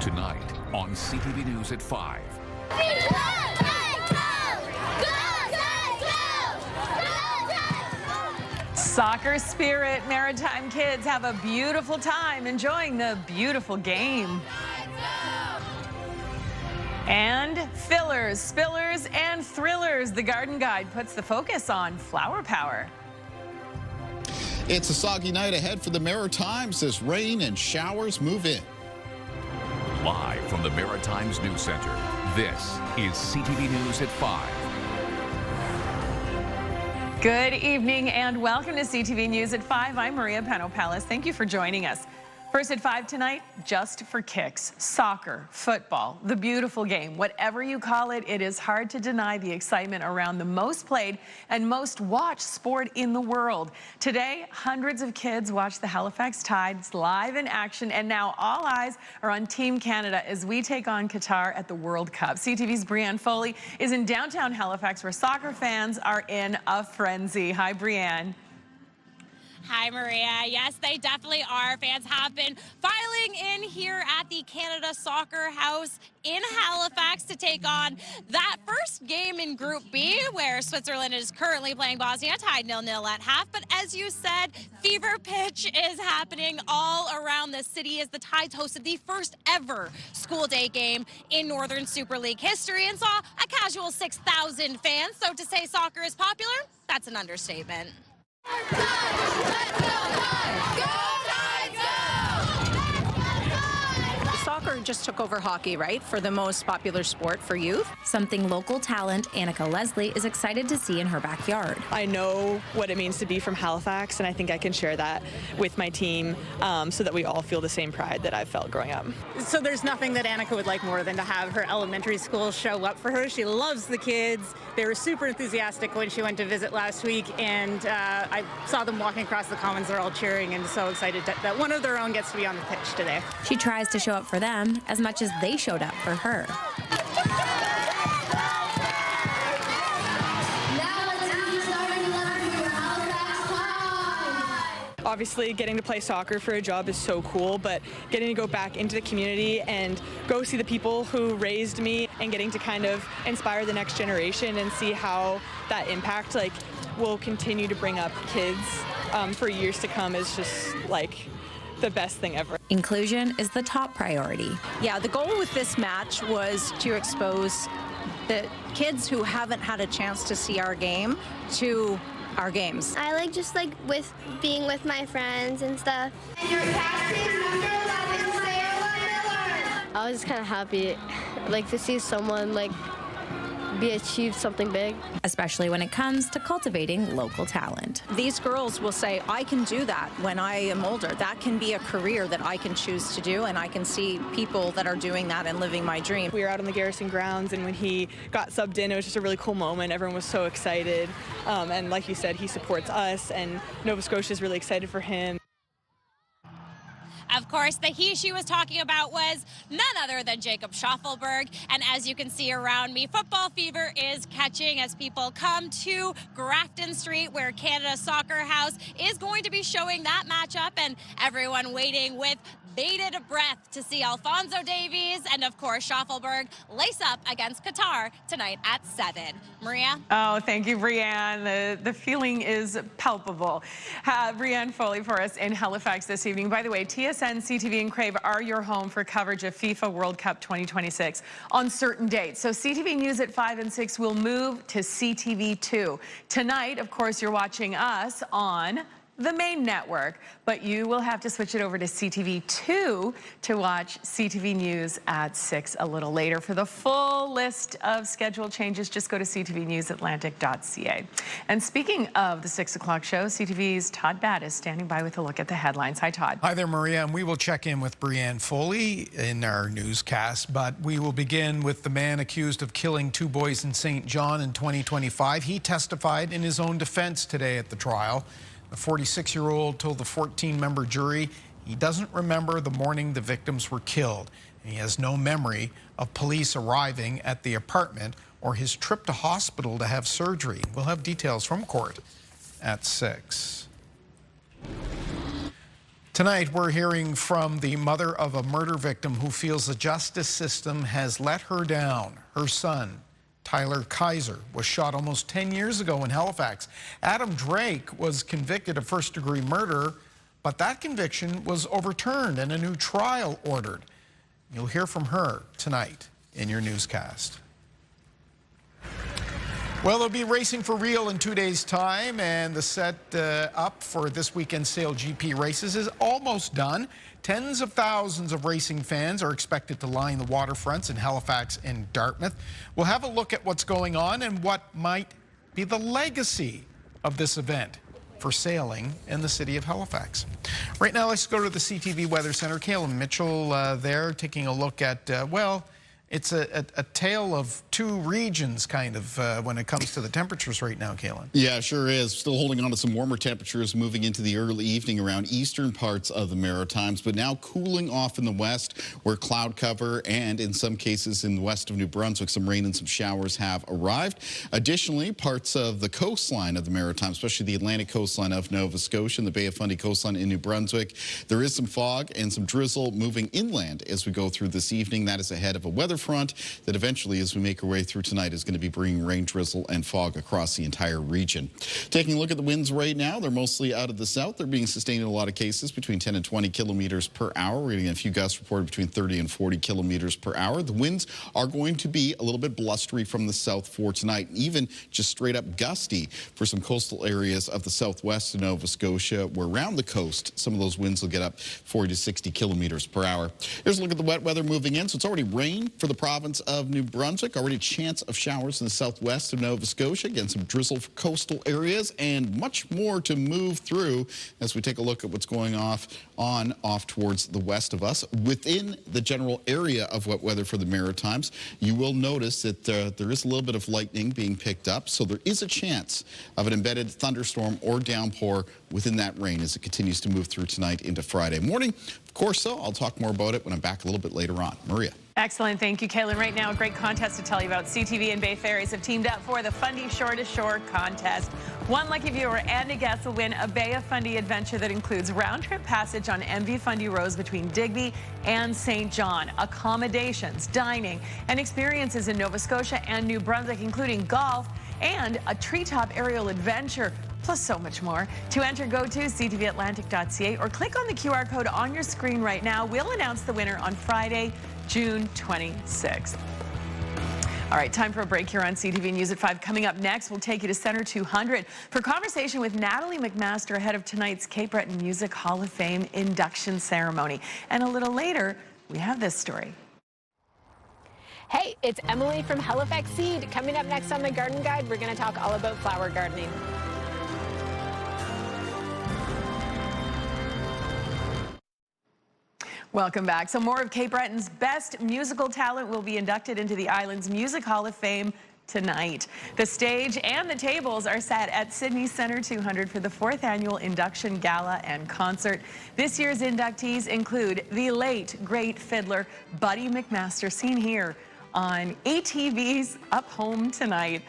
Tonight on CTV News at 5. Soccer spirit, Maritime kids have a beautiful time enjoying the beautiful game. And fillers, spillers, and thrillers. The Garden Guide puts the focus on flower power. It's a soggy night ahead for the Maritimes as rain and showers move in. Live from the Maritimes News Center, this is CTV News at 5. Good evening and welcome to CTV News at 5. I'm Maria Pano-Palace. Thank you for joining us. First at 5 tonight, just for kicks. Soccer, football, the beautiful game. Whatever you call it, it is hard to deny the excitement around the most played and most watched sport in the world. Today, hundreds of kids watch the Halifax Tides live in action, and now all eyes are on Team Canada as we take on Qatar at the World Cup. CTV's Brianne Foley is in downtown Halifax where soccer fans are in a frenzy. Hi, Brianne. Hi, Maria. Yes, they definitely are. Fans have been filing in here at the Canada Soccer House in Halifax to take on that first game in Group B, where Switzerland is currently playing Bosnia, tied 0-0 at half. But as you said, fever pitch is happening all around the city as the Tides hosted the first ever school day game in Northern Super League history and saw a casual 6,000 fans. So to say soccer is popular, that's an understatement. Soccer just took over hockey, right, for the most popular sport for youth. Something local talent Annika Leslie is excited to see in her backyard. I know what it means to be from Halifax, and I think I can share that with my team so that we all feel the same pride that I've felt growing up. So there's nothing that Annika would like more than to have her elementary school show up for her. She loves the kids. They were super enthusiastic when she went to visit last week, and I saw them walking across the commons. They're all cheering and so excited that one of their own gets to be on the pitch today. She tries to show up for them as much as they showed up for her. Obviously, getting to play soccer for a job is so cool, but getting to go back into the community and go see the people who raised me and getting to kind of inspire the next generation and see how that impact will continue to bring up kids for years to come is just the best thing ever. Inclusion is the top priority. Yeah, the goal with this match was to expose the kids who haven't had a chance to see our game to our games. I like with being with my friends and stuff. And your captain, number 11, Sarah Miller. I was just kind of happy, to see someone achieve something big. Especially when it comes to cultivating local talent. These girls will say, I can do that when I am older. That can be a career that I can choose to do, and I can see people that are doing that and living my dream. We were out on the Garrison grounds, and when he got subbed in, it was just a really cool moment. Everyone was so excited. And like you said, he supports us, and Nova Scotia is really excited for him. Of course, the he she was talking about was none other than Jacob Schaffelberg. And as you can see around me, football fever is catching as people come to Grafton Street, where Canada Soccer House is going to be showing that matchup, and everyone waiting with bated breath to see Alphonso Davies and, of course, Schaffelberg lace up against Qatar tonight at 7. Maria? Oh, thank you, Brianne. The feeling is palpable. Brianne Foley for us in Halifax this evening. By the way, TSN, CTV, and Crave are your home for coverage of FIFA World Cup 2026 on certain dates. So CTV News at 5 and 6 will move to CTV 2. Tonight, of course, you're watching us on the main network, but you will have to switch it over to CTV 2 to watch CTV News at 6 a little later. For the full list of schedule changes, just go to ctvnewsatlantic.ca. And speaking of the 6 o'clock show, CTV's Todd Batt is standing by with a look at the headlines. Hi, Todd. Hi there, Maria, and we will check in with Brianne Foley in our newscast, but we will begin with the man accused of killing 2 boys in St. John in 2025. He testified in his own defense today at the trial. The 46-year-old told the 14-member jury he doesn't remember the morning the victims were killed. And he has no memory of police arriving at the apartment or his trip to hospital to have surgery. We'll have details from court at 6. Tonight, we're hearing from the mother of a murder victim who feels the justice system has let her down. Her son, Tyler Kaiser, was shot almost 10 years ago in Halifax. Adam Drake was convicted of first-degree murder, but that conviction was overturned and a new trial ordered. You'll hear from her tonight in your newscast. Well, they'll be racing for real in 2 days' time, and the set up for this weekend's Sail GP races is almost done. Tens of thousands of racing fans are expected to line the waterfronts in Halifax and Dartmouth. We'll have a look at what's going on and what might be the legacy of this event for sailing in the city of Halifax. Right now, let's go to the CTV Weather Center. Kayla Mitchell there taking a look at, well, it's a tale of two regions, kind of, when it comes to the temperatures right now, Kaylin. Yeah, sure is. Still holding on to some warmer temperatures moving into the early evening around eastern parts of the Maritimes, but now cooling off in the west where cloud cover and in some cases in the west of New Brunswick, some rain and some showers have arrived. Additionally, parts of the coastline of the Maritimes, especially the Atlantic coastline of Nova Scotia and the Bay of Fundy coastline in New Brunswick, there is some fog and some drizzle moving inland as we go through this evening. That is ahead of a weather front that eventually, as we make our way through tonight, is going to be bringing rain, drizzle, and fog across the entire region. Taking a look at the winds right now, they're mostly out of the south. They're being sustained in a lot of cases between 10 and 20 kilometers per hour. We're getting a few gusts reported between 30 and 40 kilometers per hour. The winds are going to be a little bit blustery from the south for tonight, even just straight up gusty for some coastal areas of the southwest of Nova Scotia, where around the coast, some of those winds will get up 40 to 60 kilometers per hour. Here's a look at the wet weather moving in. So it's already rain for the province of New Brunswick. Already a chance of showers in the southwest of Nova Scotia. Again, some drizzle for coastal areas and much more to move through as we take a look at what's going off towards the west of us. Within the general area of wet weather for the Maritimes, you will notice that there is a little bit of lightning being picked up, so there is a chance of an embedded thunderstorm or downpour within that rain as it continues to move through tonight into Friday morning. Of course, though, I'll talk more about it when I'm back a little bit later on. Maria. Excellent. Thank you, Kaylin. Right now, a great contest to tell you about. CTV and Bay Ferries have teamed up for the Fundy Shore to Shore contest. One lucky viewer and a guest will win a Bay of Fundy adventure that includes round-trip passage on MV Fundy rows between Digby and St. John, accommodations, dining, and experiences in Nova Scotia and New Brunswick, including golf and a treetop aerial adventure, plus so much more. To enter, go to ctvatlantic.ca or click on the QR code on your screen right now. We'll announce the winner on Friday, June 26th. All right, time for a break here on CTV News at 5. Coming up next, we'll take you to Center 200 for conversation with Natalie McMaster ahead of tonight's Cape Breton Music Hall of Fame induction ceremony. And a little later, we have this story. Hey, it's Emily from Halifax Seed. Coming up next on the Garden Guide, we're going to talk all about flower gardening. Welcome back. So more of Cape Breton's best musical talent will be inducted into the island's Music Hall of Fame tonight. The stage and the tables are set at Sydney Center 200 for the 4th annual induction gala and concert. This year's inductees include the late, great fiddler Buddy McMaster, seen here on ATV's Up Home Tonight.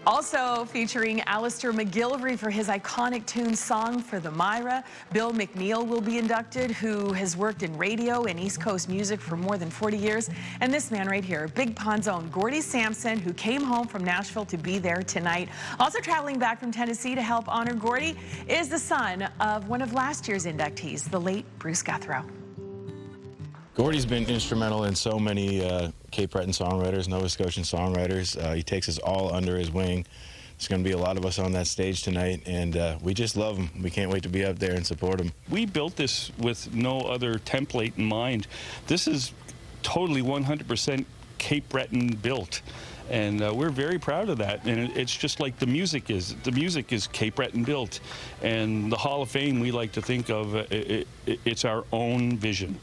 Also featuring Alistair McGilvery for his iconic tune Song for the Myra. Bill McNeil will be inducted, who has worked in radio and East Coast music for more than 40 years. And this man right here, Big Pond's own Gordie Sampson, who came home from Nashville to be there tonight. Also traveling back from Tennessee to help honor Gordie is the son of one of last year's inductees, the late Bruce Guthrow. Gordie's been instrumental in so many Cape Breton songwriters, Nova Scotian songwriters. He takes us all under his wing. There's going to be a lot of us on that stage tonight, and we just love him. We can't wait to be up there and support him. We built this with no other template in mind. This is totally 100% Cape Breton built. And we're very proud of that. And it's just like the music is. The music is Cape Breton built. And the Hall of Fame, we like to think of, it's our own vision.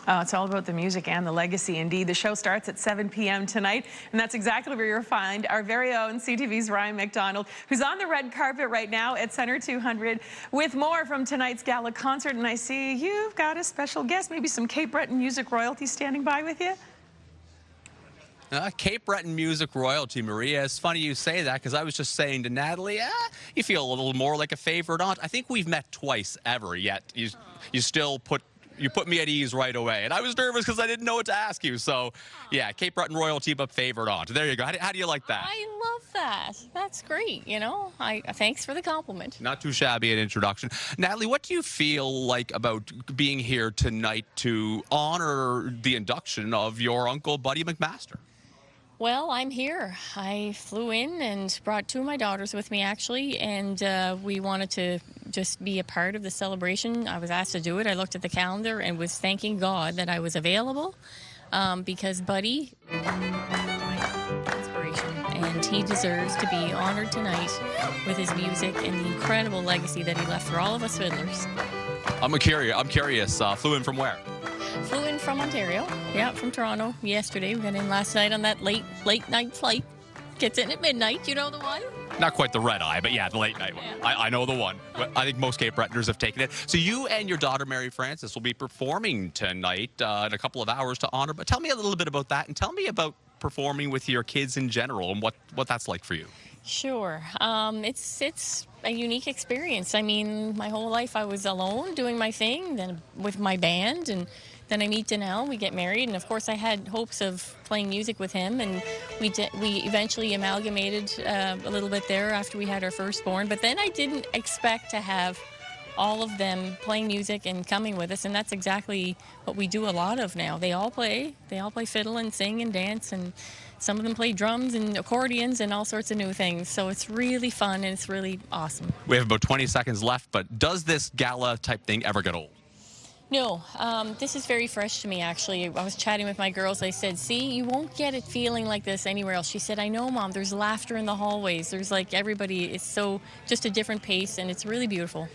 It's all about the music and the legacy, indeed. The show starts at 7 p.m. tonight, and that's exactly where you'll find our very own CTV's Ryan McDonald, who's on the red carpet right now at Center 200 with more from tonight's gala concert. And I see you've got a special guest, maybe some Cape Breton music royalty standing by with you. Cape Breton music royalty, Maria. It's funny you say that because I was just saying to Natalie, you feel a little more like a favorite aunt. I think we've met twice ever, yet you still put me at ease right away. And I was nervous because I didn't know what to ask you. So, yeah, Cape Breton royalty, but favorite aunt. There you go. How do you like that? I love that. That's great, you know. Thanks for the compliment. Not too shabby an introduction. Natalie, what do you feel like about being here tonight to honor the induction of your uncle, Buddy McMaster? Well, I'm here. I flew in and brought two of my daughters with me, actually, and we wanted to just be a part of the celebration. I was asked to do it. I looked at the calendar and was thanking God that I was available because Buddy, my inspiration, and he deserves to be honored tonight with his music and the incredible legacy that he left for all of us fiddlers. I'm curious. Flew in from where? Flew in from Ontario, yeah, from Toronto yesterday. We got in last night on that late night flight. Gets in at midnight, you know the one? Not quite the red eye, but yeah, the late night one. I know the one. I think most Cape Bretoners have taken it. So you and your daughter, Mary Frances, will be performing tonight in a couple of hours to honor. But tell me a little bit about that, and tell me about performing with your kids in general and what that's like for you. Sure. It's a unique experience. I mean, my whole life I was alone doing my thing, then with my band, and then I meet Danelle, we get married, and of course I had hopes of playing music with him, and we eventually amalgamated a little bit there after we had our firstborn, but then I didn't expect to have all of them playing music and coming with us, and that's exactly what we do a lot of now. They all play fiddle and sing and dance, and some of them play drums and accordions and all sorts of new things. So it's really fun and it's really awesome. We have about 20 seconds left, but does this gala type thing ever get old? No, this is very fresh to me, actually. I was chatting with my girls. I said, see, you won't get it feeling like this anywhere else. She said, I know, Mom, there's laughter in the hallways. There's like everybody, it's so just a different pace, and it's really beautiful.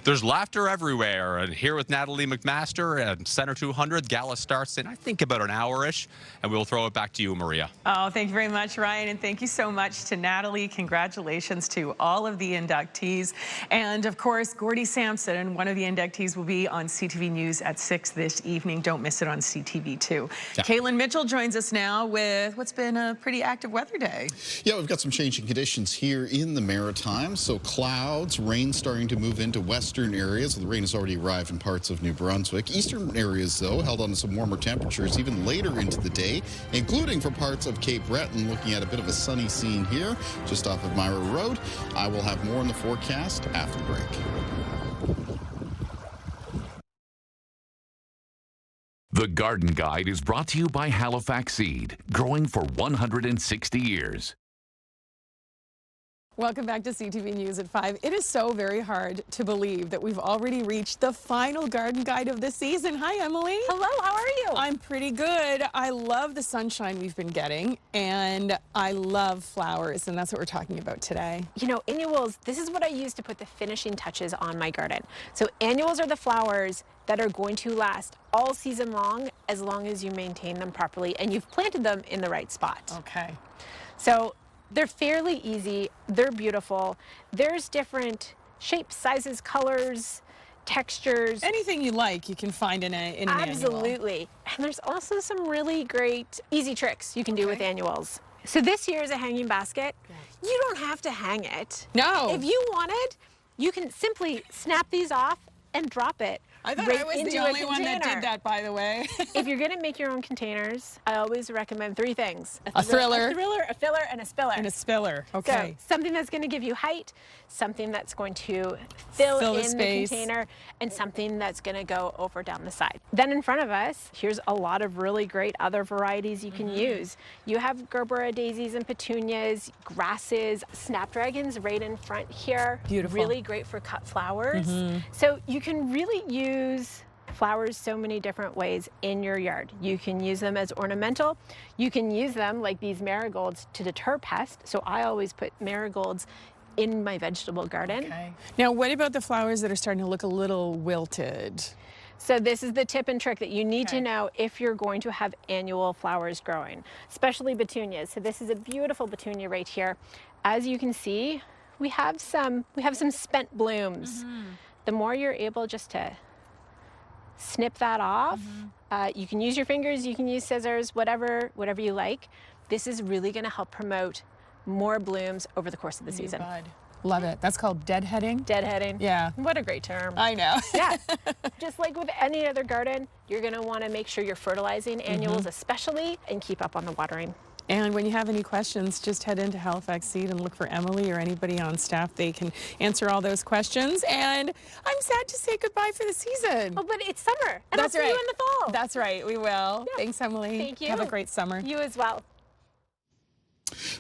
There's laughter everywhere, and here with Natalie McMaster and Center 200, gala starts in, I think, about an hour-ish, and we'll throw it back to you, Maria. Oh, thank you very much, Ryan, and thank you so much to Natalie. Congratulations to all of the inductees. And, of course, Gordy Sampson, one of the inductees, will be on CTV News at 6 this evening. Don't miss it on CTV2. Yeah. Kaylin Mitchell joins us now with what's been a pretty active weather day. Yeah, we've got some changing conditions here in the Maritimes. So clouds, rain starting to move into western areas. The rain has already arrived in parts of New Brunswick. Eastern areas, though, held on to some warmer temperatures even later into the day, including for parts of Cape Breton. Looking at a bit of a sunny scene here just off of Myra Road. I will have more in the forecast after the break. The Garden Guide is brought to you by Halifax Seed, growing for 160 years. Welcome back to CTV News at 5. It is so very hard to believe that we've already reached the final garden guide of the season. Hi, Emily. Hello, how are you? I'm pretty good. I love the sunshine we've been getting, and I love flowers, and that's what we're talking about today. You know, annuals, this is what I use to put the finishing touches on my garden. So annuals are the flowers that are going to last all season long as you maintain them properly and you've planted them in the right spot. Okay. So they're fairly easy, they're beautiful. There's different shapes, sizes, colors, textures. Anything you like, you can find in an annual. Absolutely. And there's also some really great easy tricks you can do with annuals. So this here is a hanging basket. You don't have to hang it. No. If you wanted, you can simply snap these off and drop it. I thought right I was into the only one that did that, by the way. If you're going to make your own containers, I always recommend 3 things. A thriller, a filler, and a spiller. And a spiller, okay. So something that's going to give you height, something that's going to fill in the container, and something that's going to go over down the side. Then in front of us, here's a lot of really great other varieties you can use. You have Gerbera daisies and petunias, grasses, snapdragons right in front here. Beautiful. Really great for cut flowers. So you can really use flowers so many different ways in your yard. You can use them as ornamental. You can use them like these marigolds to deter pests. So I always put marigolds in my vegetable garden. Okay. Now, what about the flowers that are starting to look a little wilted? So this is the tip and trick that you need to know if you're going to have annual flowers growing, especially petunias. So this is a beautiful petunia right here. As you can see, we have some spent blooms. The more you're able just to snip that off. You can use your fingers, you can use scissors, whatever you like. This is really going to help promote more blooms over the course of the season. Love it. That's called deadheading. Deadheading. Yeah. What a great term. I know. Yeah. Just like with any other garden, you're going to want to make sure you're fertilizing annuals especially, and keep up on the watering. And when you have any questions, just head into Halifax Seed and look for Emily or anybody on staff. They can answer all those questions. And I'm sad to say goodbye for the season. Oh, but it's summer. And I'll see you in the fall. That's right. We will. Yeah. Thanks, Emily. Thank you. Have a great summer. You as well.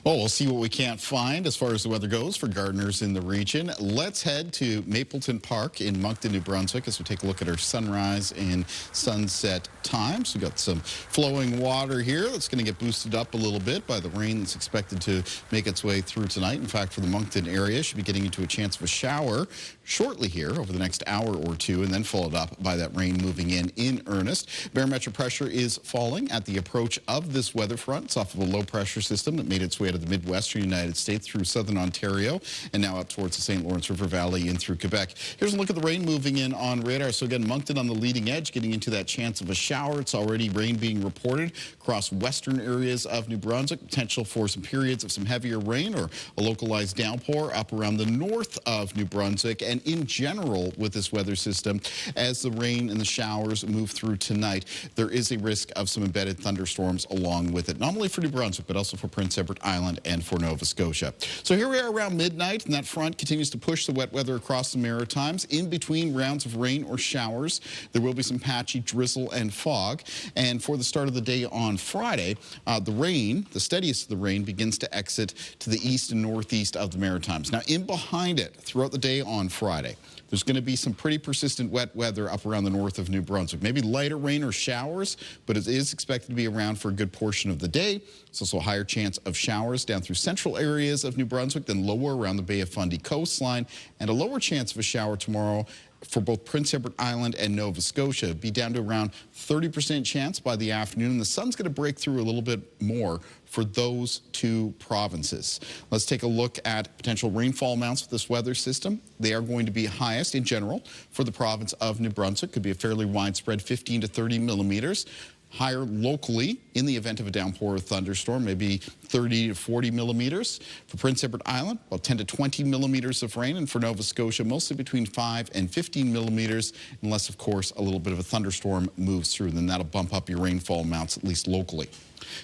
Well, we'll see what we can't find as far as the weather goes for gardeners in the region. Let's head to Mapleton Park in Moncton, New Brunswick, as we take a look at our sunrise and sunset times. We've got some flowing water here that's going to get boosted up a little bit by the rain that's expected to make its way through tonight. In fact, for the Moncton area, should be getting into a chance of a shower shortly here over the next hour or two, and then followed up by that rain moving in earnest. Barometric pressure is falling at the approach of this weather front. It's off of a low pressure system that made its way out of the Midwestern United States through southern Ontario and now up towards the St. Lawrence River Valley and through Quebec. Here's a look at the rain moving in on radar. So again, Moncton on the leading edge, getting into that chance of a shower. It's already rain being reported across western areas of New Brunswick. Potential for some periods of some heavier rain or a localized downpour up around the north of New Brunswick. And in general with this weather system, as the rain and the showers move through tonight, there is a risk of some embedded thunderstorms along with it, not only for New Brunswick, but also for Prince Edward Island and for Nova Scotia. So here we are around midnight, and that front continues to push the wet weather across the Maritimes. In between rounds of rain or showers, there will be some patchy drizzle and fog. And for the start of the day on Friday, the rain, the steadiest of the rain, begins to exit to the east and northeast of the Maritimes. Now, in behind it, throughout the day on Friday, there's going to be some pretty persistent wet weather up around the north of New Brunswick. Maybe lighter rain or showers, but it is expected to be around for a good portion of the day. There's also a higher chance of showers down through central areas of New Brunswick than lower around the Bay of Fundy coastline, and a lower chance of a shower tomorrow for both Prince Edward Island and Nova Scotia. It'd be down to around 30% chance by the afternoon, and the sun's going to break through a little bit more for those two provinces. Let's take a look at potential rainfall amounts with this weather system. They are going to be highest in general for the province of New Brunswick. Could be a fairly widespread 15 to 30 millimeters. Higher locally in the event of a downpour or thunderstorm, maybe 30 to 40 millimeters. For Prince Edward Island, about 10 to 20 millimeters of rain, and for Nova Scotia, mostly between 5 and 15 millimeters, unless, of course, a little bit of a thunderstorm moves through. Then that'll bump up your rainfall amounts, at least locally.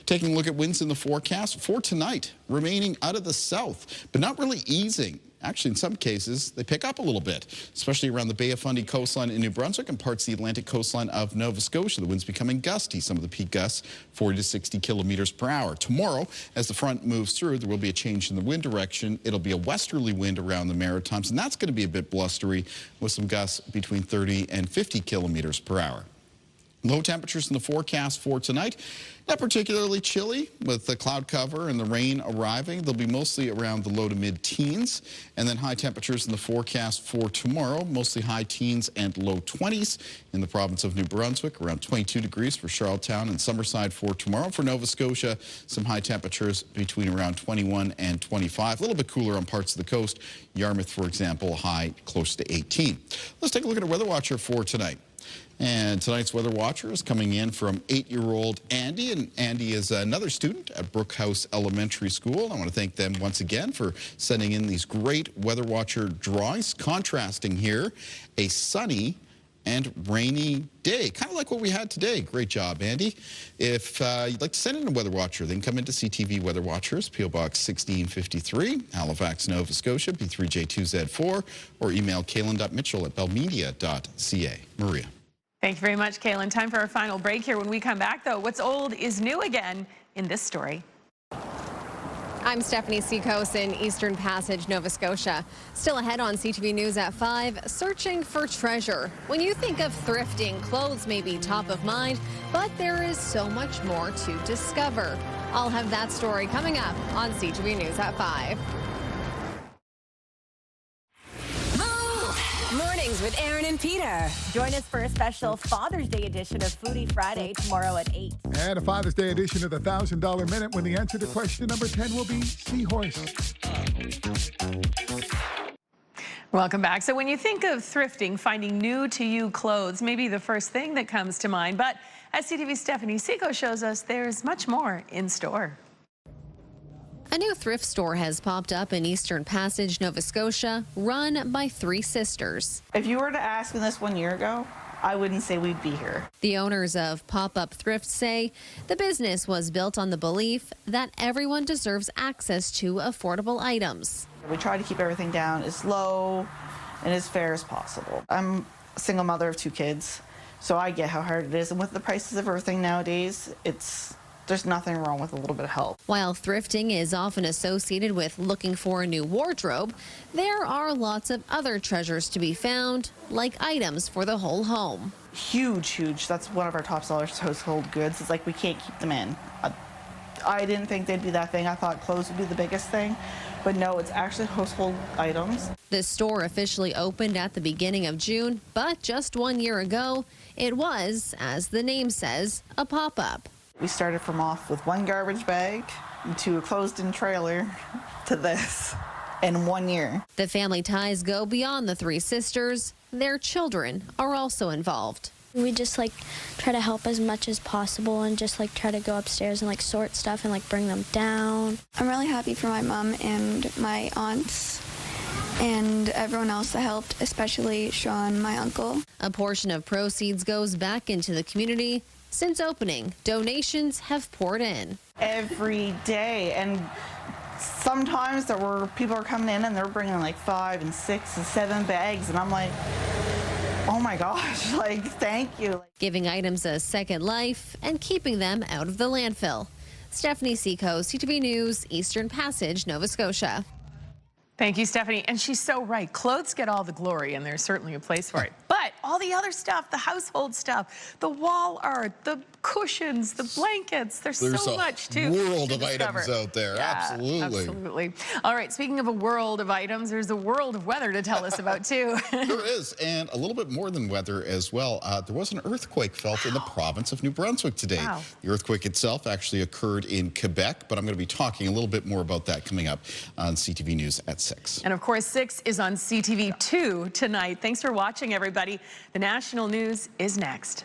Taking a look at winds in the forecast for tonight, remaining out of the south, but not really easing. Actually, in some cases, they pick up a little bit, especially around the Bay of Fundy coastline in New Brunswick and parts of the Atlantic coastline of Nova Scotia. The wind's becoming gusty, some of the peak gusts 40 to 60 kilometers per hour. Tomorrow, as the front moves through, there will be a change in the wind direction. It'll be a westerly wind around the Maritimes, and that's going to be a bit blustery with some gusts between 30 and 50 kilometers per hour. Low temperatures in the forecast for tonight. Not particularly chilly with the cloud cover and the rain arriving. They'll be mostly around the low to mid-teens. And then high temperatures in the forecast for tomorrow, mostly high teens and low 20s in the province of New Brunswick, around 22 degrees for Charlottetown and Summerside for tomorrow. For Nova Scotia, some high temperatures between around 21 and 25. A little bit cooler on parts of the coast. Yarmouth, for example, high close to 18. Let's take a look at our weather watcher for tonight. And tonight's weather watcher is coming in from 8-year-old Andy, and Andy is another student at Brookhouse Elementary School. I want to thank them once again for sending in these great weather watcher drawings, contrasting here a sunny and rainy day, kind of like what we had today. Great job, Andy. If you'd like to send in a weather watcher, then come into CTV Weather Watchers, P.O. Box 1653, Halifax, Nova Scotia, B3J2Z4, or email kaylin.mitchell@bellmedia.ca. Maria. Thank you very much, Kaylin. Time for our final break here. When we come back, though, what's old is new again in this story. I'm Stephanie Seacos in Eastern Passage, Nova Scotia. Still ahead on CTV News at 5, searching for treasure. When you think of thrifting, clothes may be top of mind, but there is so much more to discover. I'll have that story coming up on CTV News at 5. Mornings with Aaron and Peter. Join us for a special Father's Day edition of Foodie Friday tomorrow at 8. And a Father's Day edition of the $1,000 Minute when the answer to question number 10 will be seahorse. Welcome back. So when you think of thrifting, finding new to you clothes may be the first thing that comes to mind. But as CTV's Stephanie Seco shows us, there's much more in store. A new thrift store has popped up in Eastern Passage, Nova Scotia, run by three sisters. If you were to ask me this 1 year ago, I wouldn't say we'd be here. The owners of Pop-Up Thrift say the business was built on the belief that everyone deserves access to affordable items. We try to keep everything down as low and as fair as possible. I'm a single mother of 2 kids, so I get how hard it is. And with the prices of everything nowadays, there's nothing wrong with a little bit of help. While thrifting is often associated with looking for a new wardrobe, there are lots of other treasures to be found, like items for the whole home. Huge. That's one of our top sellers, household goods. It's like we can't keep them in. I didn't think they'd be that thing. I thought clothes would be the biggest thing, but no, it's actually household items. The store officially opened at the beginning of June, but just 1 year ago, it was, as the name says, a pop-up. We started from off with 1 garbage bag to a closed-in trailer to this in 1 year. The family ties go beyond the three sisters. Their children are also involved. We just try to help as much as possible and just try to go upstairs and sort stuff and bring them down. I'm really happy for my mom and my aunts and everyone else that helped, especially Sean, my uncle. A portion of proceeds goes back into the community. Since opening, donations have poured in. Every day, and sometimes people are coming in and they're bringing 5 and 6 and 7 bags, and I'm like, oh my gosh, thank you. Giving items a second life and keeping them out of the landfill. Stephanie Seco, CTV News, Eastern Passage, Nova Scotia. Thank you, Stephanie. And she's so right. Clothes get all the glory, and there's certainly a place for it. But all the other stuff, the household stuff, the wall art, the cushions, the blankets, there's so much to discover. There's a world of items out there. Yeah, absolutely. All right, speaking of a world of items, there's a world of weather to tell us about, too. There is, and a little bit more than weather as well. There was an earthquake felt in the province of New Brunswick today. Wow. The earthquake itself actually occurred in Quebec, but I'm going to be talking a little bit more about that coming up on CTV News at 6. And of course, 6 is on CTV 2 tonight. Thanks for watching, everybody. The national news is next.